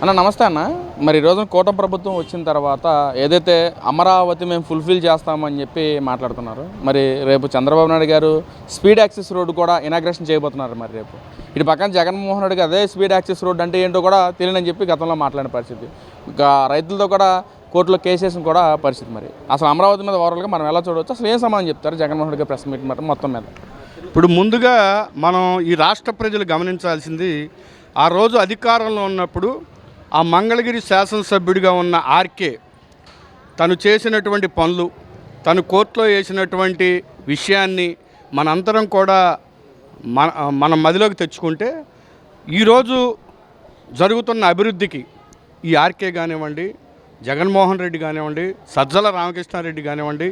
అన్న నమస్తే అన్న. మరి ఈరోజు కూటమి ప్రభుత్వం వచ్చిన తర్వాత ఏదైతే అమరావతి మేము ఫుల్ఫిల్ చేస్తామని చెప్పి మాట్లాడుతున్నారు. మరి రేపు చంద్రబాబు నాయుడు గారు స్పీడ్ యాక్సెస్ రోడ్డు కూడా ఇనాగ్రేషన్ చేయబోతున్నారు. మరి రేపు ఇటు పక్కన జగన్మోహన్ రెడ్డి అదే స్పీడ్ యాక్సెస్ రోడ్డు అంటే ఏంటో కూడా తెలియని చెప్పి గతంలో మాట్లాడిన పరిస్థితి. ఇంకా రైతులతో కూడా కోర్టులో కేసేసిన కూడా పరిస్థితి. మరి అసలు అమరావతి మీద ఓవరాల్గా మనం ఎలా చూడవచ్చు, అసలు ఏం సమాధానం చెప్తారు జగన్మోహన్ రెడ్డి గారు ప్రెస్ మీట్ మొత్తం మీద? ఇప్పుడు ముందుగా మనం ఈ రాష్ట్ర ప్రజలు గమనించాల్సింది, ఆ రోజు అధికారంలో ఉన్నప్పుడు ఆ మంగళగిరి శాసనసభ్యుడిగా ఉన్న ఆర్కే తను చేసినటువంటి పనులు, తను కోర్టులో వేసినటువంటి విషయాన్ని మనందరం కూడా మన మదిలోకి తెచ్చుకుంటే ఈరోజు జరుగుతున్న అభివృద్ధికి ఈ ఆర్కే కానివ్వండి, జగన్మోహన్ రెడ్డి కానివ్వండి, సజ్జల రామకృష్ణారెడ్డి కానివ్వండి,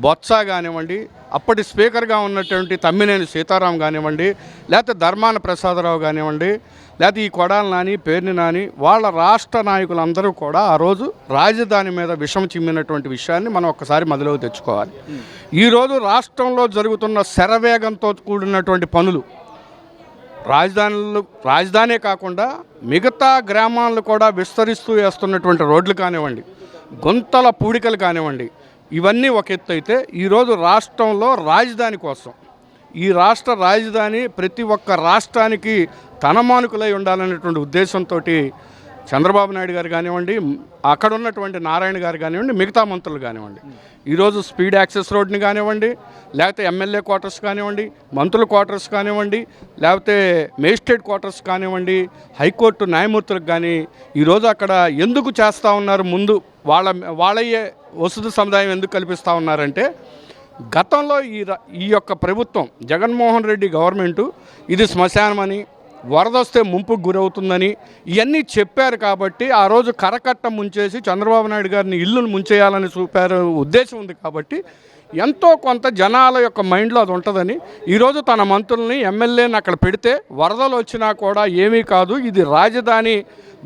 బొత్స కానివ్వండి, అప్పటి స్పీకర్గా ఉన్నటువంటి తమ్మినేని సీతారాం కానివ్వండి, లేకపోతే ధర్మాన ప్రసాదరావు కానివ్వండి, లేకపోతే ఈ కొడాలి నాని, పేర్ని నాని, వాళ్ళ రాష్ట్ర నాయకులందరూ కూడా ఆ రోజు రాజధాని మీద విషం చిమ్మినటువంటి విషయాన్ని మనం ఒక్కసారి మదిలోకి తెచ్చుకోవాలి. ఈరోజు రాష్ట్రంలో జరుగుతున్న శరవేగంతో కూడినటువంటి పనులు, రాజధానే కాకుండా మిగతా గ్రామాలను కూడా విస్తరిస్తూ వేస్తున్నటువంటి రోడ్లు కానివ్వండి, గుంతల పూడికలు కానివ్వండి, ఇవన్నీ ఒక ఎత్తు అయితే ఈరోజు రాష్ట్రంలో రాజధాని కోసం, ఈ రాష్ట్ర రాజధాని ప్రతి ఒక్క రాష్ట్రానికి తనమానుకులై ఉండాలనేటువంటి ఉద్దేశంతో చంద్రబాబు నాయుడు గారు కానివ్వండి, అక్కడ ఉన్నటువంటి నారాయణ గారు కానివ్వండి, మిగతా మంత్రులు కానివ్వండి, ఈరోజు స్పీడ్ యాక్సెస్ రోడ్ని కానివ్వండి, లేకపోతే ఎమ్మెల్యే క్వార్టర్స్ కానివ్వండి, మంత్రుల క్వార్టర్స్ కానివ్వండి, లేకపోతే మేజిస్ట్రేట్ క్వార్టర్స్ కానివ్వండి, హైకోర్టు న్యాయమూర్తులకు కానీ ఈరోజు అక్కడ ఎందుకు చేస్తూ ఉన్నారు? ముందు వాళ్ళయ్యే వసతి సముదాయం ఎందుకు కల్పిస్తూ ఉన్నారంటే, గతంలో ఈ యొక్క ప్రభుత్వం జగన్మోహన్ రెడ్డి గవర్నమెంటు ఇది శ్మశానమని, వరదొస్తే ముంపుకు గురవుతుందని ఇవన్నీ చెప్పారు. కాబట్టి ఆ రోజు కరకట్ట ముంచేసి చంద్రబాబు నాయుడు గారిని ఇల్లును ముంచేయాలని చూపారు, ఉద్దేశం ఉంది. కాబట్టి ఎంతో కొంత జనాల యొక్క మైండ్లో అది ఉంటుందని ఈరోజు తన మంత్రుల్ని, ఎమ్మెల్యేని అక్కడ పెడితే వరదలు వచ్చినా కూడా ఏమీ కాదు, ఇది రాజధాని,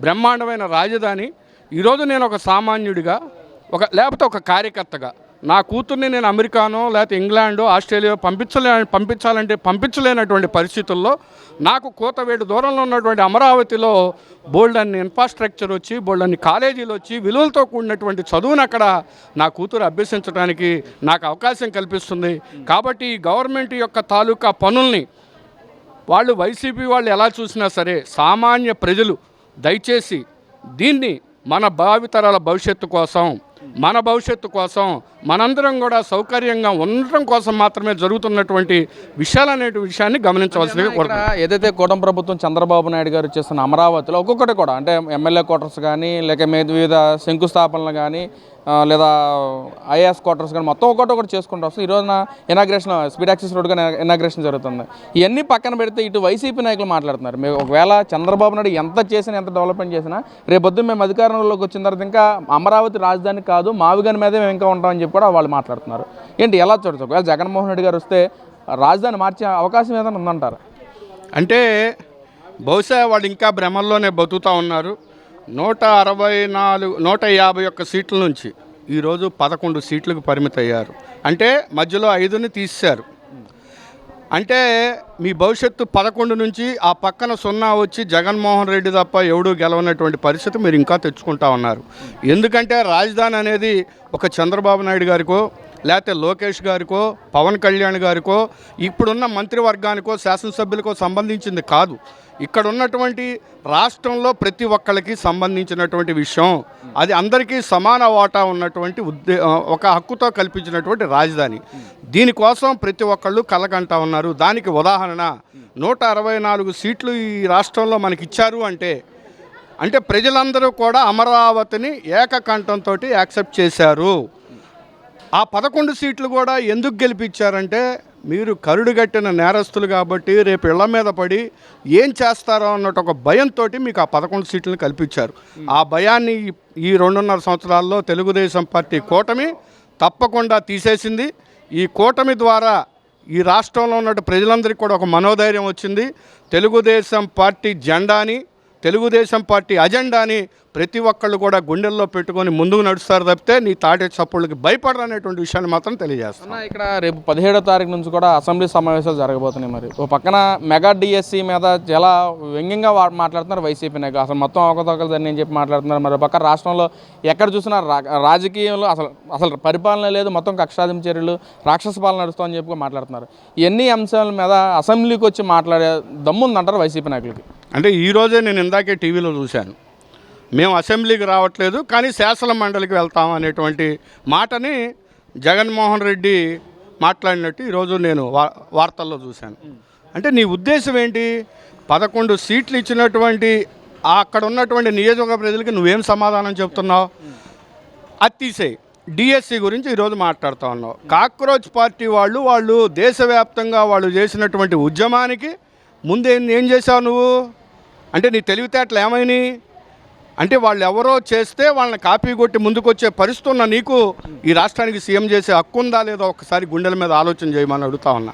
బ్రహ్మాండమైన రాజధాని. ఈరోజు నేను ఒక సామాన్యుడిగా, లేకపోతే ఒక కార్యకర్తగా నా కూతుర్ని నేను అమెరికానో లేకపోతే ఇంగ్లాండో ఆస్ట్రేలియా పంపించాలంటే పంపించలేనటువంటి పరిస్థితుల్లో నాకు కోతవేడు దూరంలో ఉన్నటువంటి అమరావతిలో బోల్డ్ అన్ని ఇన్ఫ్రాస్ట్రక్చర్ వచ్చి, బోల్డ్ అన్ని కాలేజీలు వచ్చి, విలువలతో కూడినటువంటి చదువును అక్కడ నా కూతురు అభ్యసించడానికి నాకు అవకాశం కల్పిస్తుంది. కాబట్టి ఈ గవర్నమెంట్ యొక్క తాలూకా పనుల్ని వైసీపీ వాళ్ళు ఎలా చూసినా సరే, సామాన్య ప్రజలు దయచేసి దీన్ని మన భావితరాల భవిష్యత్తు కోసం, మన భవిష్యత్తు కోసం, మనందరం కూడా సౌకర్యంగా ఉండటం కోసం మాత్రమే జరుగుతున్నటువంటి విషయాన్ని గమనించవలసిందిగా కోరుతున్నాను. ఏదైతే కూటమి ప్రభుత్వం చంద్రబాబు నాయుడు గారు చేస్తున్న అమరావతిలో ఒక్కొక్కటి కూడా అంటే ఎమ్మెల్యే క్వార్టర్స్ కానీ, లేక వివిధ శంకుస్థాపనలు కానీ, లేదా ఐఏఎస్ క్వార్టర్స్ కానీ మొత్తం ఒకటి చేసుకుంటూ వస్తుంది. ఈ రోజున ఇనాగ్రేషన్ స్పీడ్ యాక్సెస్ రోడ్గా ఇనాగ్రేషన్ జరుగుతుంది. ఇవన్నీ పక్కన పెడితే ఇటు వైసీపీ నాయకులు మాట్లాడుతున్నారు, మేము ఒకవేళ చంద్రబాబు నాయుడు ఎంత చేసినా, ఎంత డెవలప్మెంట్ చేసినా రేపొద్దు మేము అధికారంలోకి వచ్చిన తర్వాత ఇంకా అమరావతి రాజధాని కాదు, మావిగాని మీదే మేము ఇంకా ఉంటామని చెప్పి కూడా వాళ్ళు మాట్లాడుతున్నారు. ఏంటి ఎలా చూడచ్చు? ఒకవేళ జగన్మోహన్ రెడ్డి గారు వస్తే రాజధాని మార్చే అవకాశం ఏదైనా ఉందంటారు? అంటే బహుశా వాళ్ళు ఇంకా భ్రమల్లోనే బతుకుతూ ఉన్నారు. 151 సీట్ల నుంచి ఈరోజు 11 సీట్లకు పరిమితి అయ్యారు. అంటే మధ్యలో 5ని తీశారు. అంటే మీ భవిష్యత్తు 11 నుంచి ఆ పక్కన 0 వచ్చి జగన్మోహన్ రెడ్డి తప్ప ఎవడూ గెలవనటువంటి పరిస్థితి మీరు ఇంకా తెచ్చుకుంటా ఉన్నారు. ఎందుకంటే రాజధాని అనేది ఒక చంద్రబాబు నాయుడు గారికో, లేకపోతే లోకేష్ గారికో, పవన్ కళ్యాణ్ గారికో, ఇప్పుడున్న మంత్రివర్గానికో, శాసనసభ్యులకో సంబంధించింది కాదు. ఇక్కడ ఉన్నటువంటి రాష్ట్రంలో ప్రతి ఒక్కరికి సంబంధించినటువంటి విషయం. అది అందరికీ సమాన వాటా ఉన్నటువంటి ఒక హక్కుతో కల్పించినటువంటి రాజధాని. దీనికోసం ప్రతి ఒక్కళ్ళు కలకంటా ఉన్నారు. దానికి ఉదాహరణ 164 సీట్లు ఈ రాష్ట్రంలో మనకి ఇచ్చారు అంటే ప్రజలందరూ కూడా అమరావతిని ఏకకంఠంతో యాక్సెప్ట్ చేశారు. ఆ 11 సీట్లు కూడా ఎందుకు గెలిపించారంటే, మీరు కరుడుగట్టిన నేరస్తులు కాబట్టి రేపు ఇళ్ల మీద పడి ఏం చేస్తారో అన్నట్టు ఒక భయంతో మీకు ఆ 11 సీట్లను కల్పించారు. ఆ భయాన్ని ఈ 2.5 సంవత్సరాల్లో తెలుగుదేశం పార్టీ కూటమి తప్పకుండా తీసేసింది. ఈ కూటమి ద్వారా ఈ రాష్ట్రంలో ఉన్న ప్రజలందరికీ కూడా ఒక మనోధైర్యం వచ్చింది. తెలుగుదేశం పార్టీ జెండాని, తెలుగుదేశం పార్టీ అజెండాని ప్రతి ఒక్కళ్ళు కూడా గుండెల్లో పెట్టుకొని ముందుకు నడుస్తారు తప్పితే నీ తాటే చప్పుళ్ళకి భయపడరు అనేటువంటి విషయాన్ని మాత్రం తెలియజేస్తాను. అన్న, ఇక్కడ రేపు 17వ తారీఖు నుంచి కూడా అసెంబ్లీ సమావేశాలు జరగబోతున్నాయి. మరి ఓ పక్కన మెగా డిఎస్సి మీద చాలా వ్యంగ్యంగా మాట్లాడుతున్నారు వైసీపీ నాయకులు. అసలు మొత్తం అవకతవకలు అని చెప్పి మాట్లాడుతున్నారు. మరి పక్క రాష్ట్రంలో ఎక్కడ చూసినా రాజకీయంలో అసలు పరిపాలన లేదు, మొత్తం కక్షాదింపు చర్యలు, రాక్షస పాలన నడుస్తామని చెప్పి మాట్లాడుతున్నారు. ఇవన్నీ అంశాల మీద అసెంబ్లీకి వచ్చి మాట్లాడే దమ్ముందంటారు వైసీపీ నాయకులకి. అంటే ఈరోజే నేను ఇందాకే టీవీలో చూశాను, మేము అసెంబ్లీకి రావట్లేదు కానీ శాసన మండలికి వెళ్తాం అనేటువంటి మాటని జగన్మోహన్ రెడ్డి మాట్లాడినట్టు ఈరోజు నేను వార్తల్లో చూశాను. అంటే నీ ఉద్దేశం ఏంటి? 11 సీట్లు ఇచ్చినటువంటి అక్కడ ఉన్నటువంటి నియోజకవర్గ ప్రజలకి నువ్వేం సమాధానం చెప్తున్నావు? అది తీసేయి. డిఎస్సి గురించి ఈరోజు మాట్లాడుతూ ఉన్నావు. కాక్రోచ్ పార్టీ వాళ్ళు దేశవ్యాప్తంగా వాళ్ళు చేసినటువంటి ఉద్యమానికి ముందే ఏం చేసావు నువ్వు? అంటే నీ తెలివితేటలు ఏమైనాయి? అంటే వాళ్ళు ఎవరో చేస్తే వాళ్ళని కాపీ కొట్టి ముందుకొచ్చే పరిస్థితి ఉన్న నీకు ఈ రాష్ట్రానికి సీఎం చేసే హక్కు ఉందా లేదో ఒకసారి గుండెల మీద ఆలోచన చేయమని అడుగుతా ఉన్నా.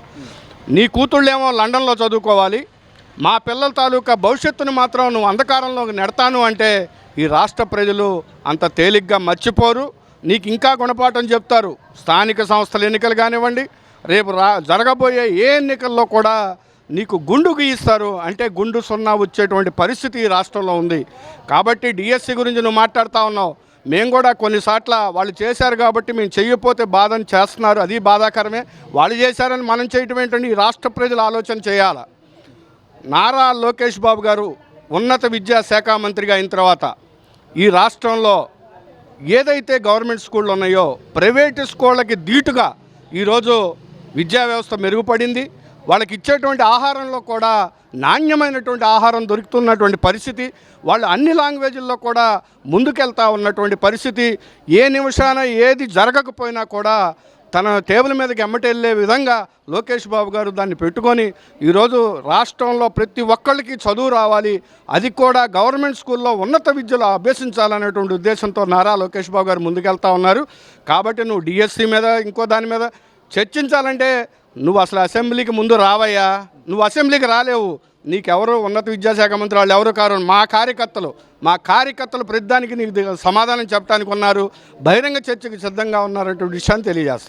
నీ కూతుళ్ళేమో లండన్లో చదువుకోవాలి, మా పిల్లల తాలూకా భవిష్యత్తును మాత్రం నువ్వు అంధకారంలోకి నెడతాను అంటే ఈ రాష్ట్ర ప్రజలు అంత తేలిగ్గా మర్చిపోరు, నీకు ఇంకా గుణపాఠం చెప్తారు. స్థానిక సంస్థల ఎన్నికలు కానివ్వండి, రేపు జరగబోయే ఏ ఎన్నికల్లో కూడా నీకు గుండు గీయిస్తారు. అంటే గుండు సున్నా వచ్చేటువంటి పరిస్థితి ఈ రాష్ట్రంలో ఉంది. కాబట్టి డిఎస్సి గురించి నువ్వు మాట్లాడుతూ ఉన్నావు. మేము కూడా కొన్నిసార్లు వాళ్ళు చేశారు కాబట్టి మేము చెయ్యకపోతే బాధని చేస్తున్నారు, అది బాధాకరమే. వాళ్ళు చేశారని మనం చేయటం ఏంటంటే ఈ రాష్ట్ర ప్రజలు ఆలోచన చేయాలి. నారా లోకేష్ బాబు గారు ఉన్నత విద్యాశాఖ మంత్రిగా అయిన తర్వాత ఈ రాష్ట్రంలో ఏదైతే గవర్నమెంట్ స్కూళ్ళు ఉన్నాయో ప్రైవేటు స్కూళ్ళకి ధీటుగా ఈరోజు విద్యా వ్యవస్థ మెరుగుపడింది. వాళ్ళకి ఇచ్చేటువంటి ఆహారంలో కూడా నాణ్యమైనటువంటి ఆహారం దొరుకుతున్నటువంటి పరిస్థితి, వాళ్ళు అన్ని లాంగ్వేజ్ల్లో కూడా ముందుకెళ్తా ఉన్నటువంటి పరిస్థితి. ఏ నిమిషాన ఏది జరగకపోయినా కూడా తన టేబుల్ మీదకి ఎమ్మటెళ్ళే విధంగా లోకేష్ బాబు గారు దాన్ని పెట్టుకొని ఈరోజు రాష్ట్రంలో ప్రతి ఒక్కళ్ళకి చదువు రావాలి, అది కూడా గవర్నమెంట్ స్కూల్లో ఉన్నత విద్యలో అభ్యసించాలనేటువంటి ఉద్దేశంతో నారా లోకేష్ బాబు గారు ముందుకెళ్తా ఉన్నారు. కాబట్టి నువ్వు డిఎస్సి మీద ఇంకో దాని మీద చర్చించాలంటే నువ్వు అసలు అసెంబ్లీకి ముందు రావయ్యా. నువ్వు అసెంబ్లీకి రాలేవు. నీకెవరు ఉన్నత విద్యాశాఖ మంత్రి వాళ్ళు ఎవరు కారు, మా కార్యకర్తలు ప్రతిదానికి నీకు సమాధానం చెప్పడానికి ఉన్నారు, బహిరంగ చర్చకు సిద్ధంగా ఉన్నారనే విషయాన్ని తెలియజేస్తాను.